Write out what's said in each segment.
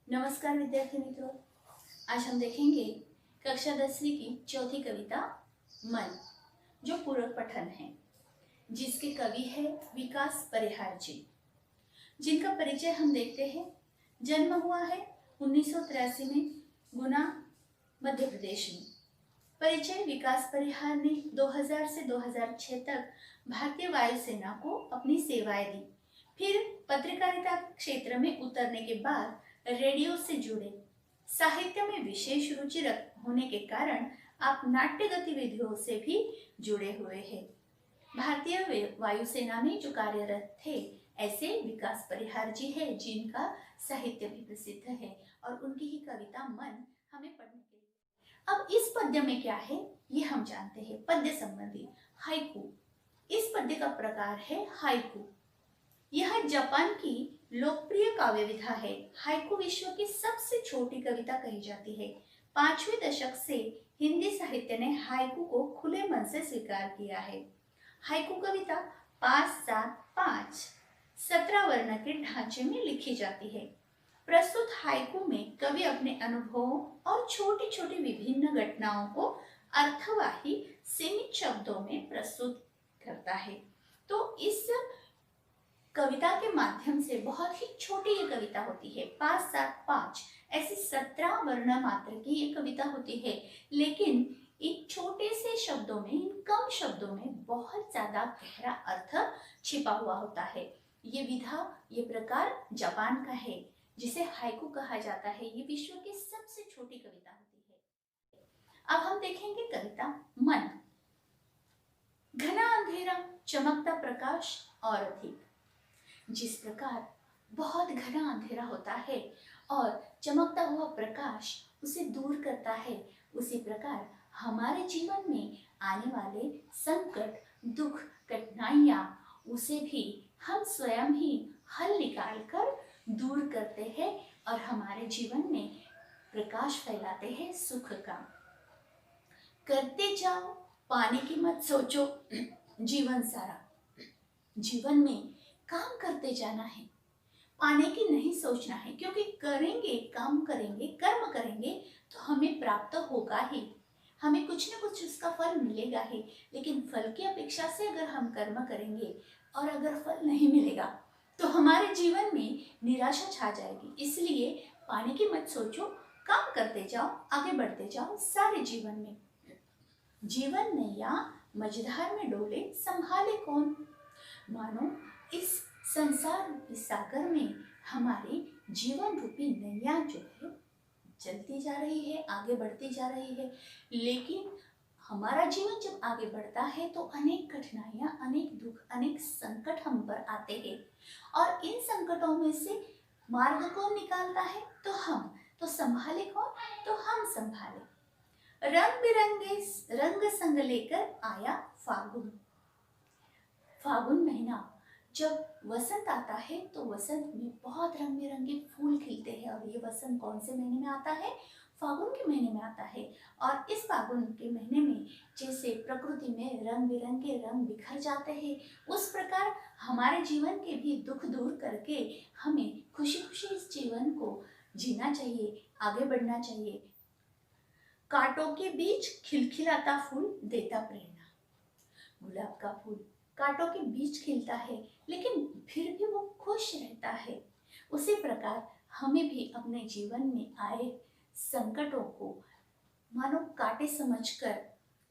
नमस्कार विद्यार्थी मित्रों। आज हम देखेंगे कक्षा 10वीं की चौथी कविता मन, जो पूरक पठन है, जिसके कवि है विकास परिहार जी, जिनका परिचय हम देखते हैं। जन्म हुआ है 1983 में गुना, मध्य प्रदेश में। परिचय: विकास परिहार ने 2000 से 2006 तक भारतीय वायुसेना को अपनी सेवाएं दी। फिर पत्रकारिता क्षेत्र में उतरने के बाद रेडियो से जुड़े। साहित्य में विशेष रुचि होने के कारण आप नाट्य गतिविधियों से भी जुड़े हुए हैं। भारतीय वायुसेना में जो कार्यरत थे, ऐसे विकास परिहार जी है, जिनका साहित्य भी प्रसिद्ध है और उनकी ही कविता मन हमें पढ़ने के लिए। अब इस पद्य में क्या है ये हम जानते हैं। पद्य संबंधी हाइकू, इस पद्य का प्रकार है हाइकू। यह जापान की लोकप्रिय काव्य विधा है। हाइकू विश्व की सबसे छोटी कविता कही जाती है। 5वें दशक से हिंदी साहित्य ने हाइकू को खुले मन से स्वीकार किया है। हाइकू कविता 5-7-5 17 वर्ण के ढांचे में लिखी जाती है। प्रस्तुत हाइकू में कवि अपने अनुभवों और छोटी छोटी विभिन्न घटनाओं को अर्थवाही सीमित शब्दों में प्रस्तुत करता है। तो इस कविता के माध्यम से बहुत ही छोटी ये कविता होती है। 5-7-5 ऐसे 17 वर्ण मात्र की ये कविता होती है, लेकिन इन छोटे से शब्दों में, इन कम शब्दों में बहुत ज्यादा गहरा अर्थ छिपा हुआ होता है। ये विधा, ये प्रकार जापान का है, जिसे हाइकू कहा जाता है। ये विश्व की सबसे छोटी कविता होती है। अब हम देखेंगे कविता मन। घना अंधेरा, चमकता प्रकाश और अधिक। जिस प्रकार बहुत घना अंधेरा होता है और चमकता हुआ प्रकाश उसे दूर करता है, उसी प्रकार हमारे जीवन में आने वाले संकट, दुख, कठिनाइयाँ, उसे भी हम स्वयं ही हल निकाल कर दूर करते हैं और हमारे जीवन में प्रकाश फैलाते हैं सुख का। करते जाओ, पाने की मत सोचो, जीवन सारा। जीवन में काम करते जाना है, पाने की नहीं सोचना है, क्योंकि करेंगे, काम करेंगे, कर्म करेंगे तो हमें प्राप्त होगा ही, हमें कुछ न कुछ उसका फल मिलेगा ही। लेकिन फल की अपेक्षा से अगर हम कर्म करेंगे और अगर फल नहीं मिलेगा तो हमारे जीवन में निराशा छा जाएगी। इसलिए पाने की मत सोचो, काम करते जाओ, आगे बढ़ते जाओ सारे जीवन में। जीवन नैया मझधार में डोले, संभाले कौन। मानो इस संसार रूपी सागर में हमारे जीवन रूपी नैया जो है चलती जा रही है, आगे बढ़ती जा रही है। लेकिन हमारा जीवन जब आगे बढ़ता है तो अनेक कठिनाइयाँ, अनेक दुख, अनेक संकट हम पर आते हैं और इन संकटों में से मार्ग कौन निकालता है? तो हम। तो संभाले कौन? तो हम संभाले। रंग बिरंगे रंग संग लेकर आया फागुन। फागुन महीना जब वसंत आता है तो वसंत में बहुत रंग बिरंगे फूल खिलते हैं। और ये वसंत कौन से महीने में आता है? फागुन के महीने में आता है। और इस फागुन के महीने में जैसे प्रकृति में रंग बिरंगे रंग बिखर जाते हैं, उस प्रकार हमारे जीवन के भी दुख दूर करके हमें खुशी खुशी इस जीवन को जीना चाहिए, आगे बढ़ना चाहिए। कांटों के बीच खिलखिलाता फूल देता प्रेरणा। गुलाब का फूल कांटों के बीच खिलता है, लेकिन फिर भी वो खुश रहता है। उसी प्रकार हमें भी अपने जीवन में आए संकटों को मानो कांटे समझकर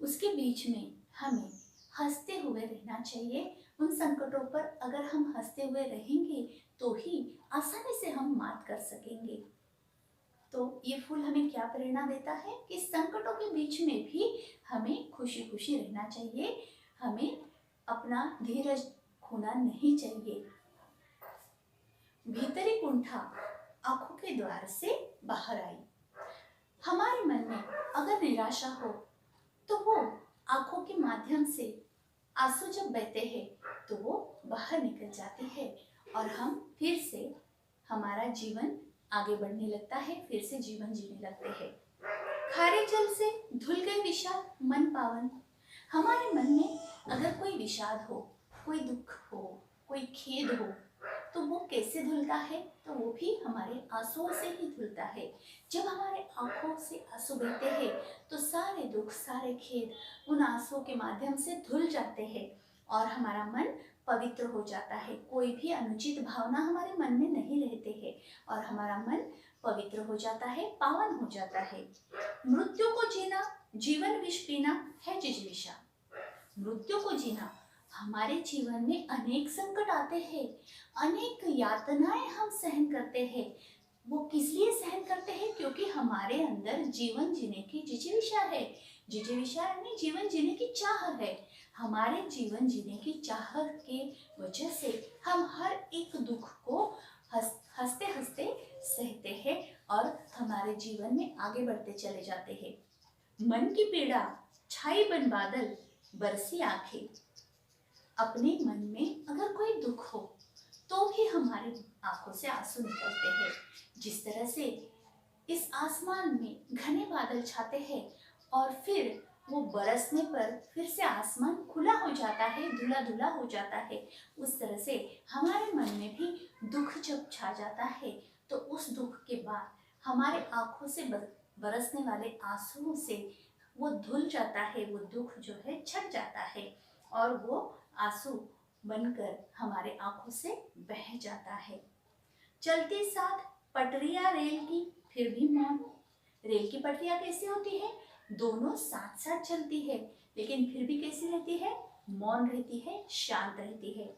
उसके बीच में हमें हंसते हुए रहना चाहिए। उन संकटों पर अगर हम हंसते हुए रहेंगे तो ही आसानी से हम मात कर सकेंगे। तो ये फूल हमें क्या प्रेरणा देता है कि संकटों के बीच में भी हमें खुशी खुशी रहना चाहिए, हमें अपना धीरज खोना नहीं चाहिए। भीतरी कुंठा आंखों के द्वार से बाहर आई। हमारे मन में अगर निराशा हो तो वो आंखों के माध्यम से आंसू जब बहते हैं तो वो बाहर निकल जाती है और हम फिर से, हमारा जीवन आगे बढ़ने लगता है, फिर से जीवन जीने लगते हैं। खारे जल से धुल गए विषाद, मन पावन। हमारे मन में अगर कोई विषाद हो, कोई दुख हो, कोई खेद हो, तो वो कैसे धुलता है? तो वो भी हमारे आंसुओं से ही धुलता है। जब हमारे आंखों से आंसू बहते हैं तो सारे दुख, सारे खेद उन आंसुओं के माध्यम से धुल जाते हैं और हमारा मन पवित्र हो जाता है। कोई भी अनुचित भावना हमारे मन में नहीं रहते हैं और हमारा मन पवित्र हो जाता है, पावन हो जाता है। मृत्यु को जीना जीवन विष पीना है जिजीविषा। मृत्यु को जीना, हमारे जीवन में अनेक संकट आते हैं, अनेक यातनाएं हम सहन करते हैं। वो किस लिए सहन करते हैं? क्योंकि हमारे अंदर जीवन जीने की जिजीविषा है। जिजीविषा यानी जीवन जीने की चाह है। हमारे जीवन जीने की चाह के वजह से हम हर एक दुख को हंसते हंसते सहते हैं और हमारे जीवन में आगे बढ़ते चले जाते हैं। मन की पीड़ा छाई बन बादल, बरसी आंखें। अपने मन में अगर कोई दुख हो तो भी हमारे आंखों से आंसू निकलते हैं। जिस तरह से इस आसमान में घने बादल छाते हैं और फिर वो बरसने पर फिर से आसमान खुला हो जाता है, धुला धुला हो जाता है, उस तरह से हमारे मन में भी दुख जब छा जाता है तो उस दुख के बाद हमारे आंखों से बरसने वाले आंसुओं से वो धुल जाता है, वो दुख जो है छट जाता है और वो आंसू बनकर हमारे आंखों से बह जाता है। चलती साथ पटरियां रेल की फिर भी मौन। रेल की पटरियां कैसी होती है? दोनों साथ साथ चलती है लेकिन फिर भी कैसी रहती है? मौन रहती है, शांत रहती है।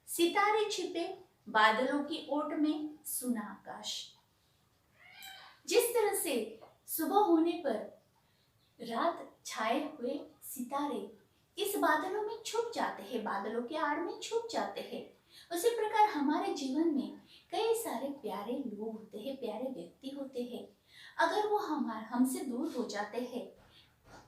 सितारे छिपे बादलों की ओट में सुना आकाश। जिस तरह से सुबह होने पर रात छाए हुए सितारे इस बादलों में छुप जाते हैं, बादलों के आड़ में छुप जाते हैं, उसी प्रकार हमारे जीवन में कई सारे प्यारे लोग होते हैं, प्यारे व्यक्ति होते हैं। अगर वो हमसे दूर हो जाते हैं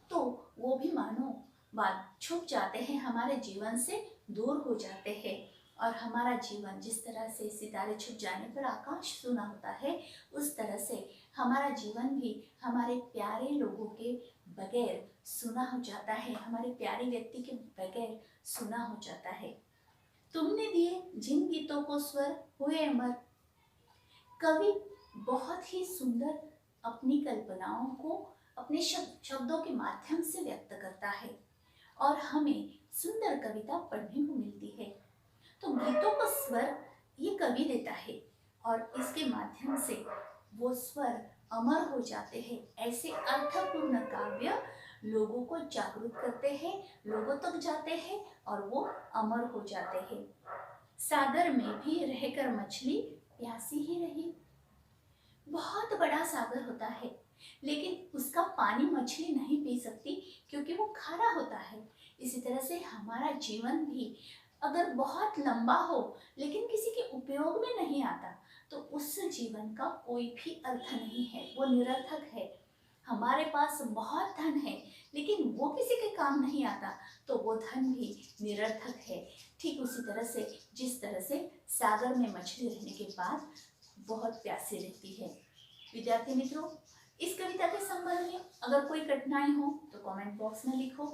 तो वो भी मानो छुप जाते हैं, हमारे जीवन से दूर हो जाते हैं और हमारा जीवन जिस तरह से सितारे छुप जाने पर आकाश सूना होता है, उस तरह से हमारा जीवन भी हमारे प्यारे लोगों के बगैर सूना हो जाता है, हमारे प्यारे व्यक्ति के बगैर सूना हो जाता है। तुमने दिए जिन गीतों को स्वर हुए अमर। कवि बहुत ही सुंदर अपनी कल्पनाओं को अपने शब्दों के माध्यम से व्यक्त करता है और हमें सुंदर कविता पढ़ने को मिलती है। तो गीतों का स्वर ये कवि देता है और इसके माध्यम से वो स्वर अमर हो जाते हैं। ऐसे अर्थपूर्ण काव्य लोगों को जागरूक करते हैं, लोगों तक जाते हैं और वो अमर हो जाते हैं। सागर में भी रहकर मछली प्यासी ही रही। बहुत बड़ा सागर होता है लेकिन उसका पानी मछली नहीं पी सकती क्योंकि वो खारा होता है। इसी तरह से हमारा जीवन भी अगर बहुत लंबा हो लेकिन किसी के उपयोग में नहीं आता तो उस जीवन का कोई भी अर्थ नहीं है, वो निरर्थक है। हमारे पास बहुत धन है लेकिन वो किसी के काम नहीं आता तो वो धन भी निरर्थक है। ठीक उसी तरह से जिस तरह से सागर में मछली रहने के बाद बहुत प्यासी रहती है। विद्यार्थी मित्रों, इस कविता के संबंध में अगर कोई कठिनाई हो तो कमेंट बॉक्स में लिखो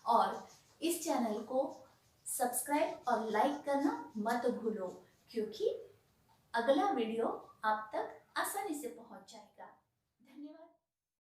और इस चैनल को सब्सक्राइब और लाइक करना मत भूलो क्योंकि अगला वीडियो आप तक आसानी से पहुंच जाए।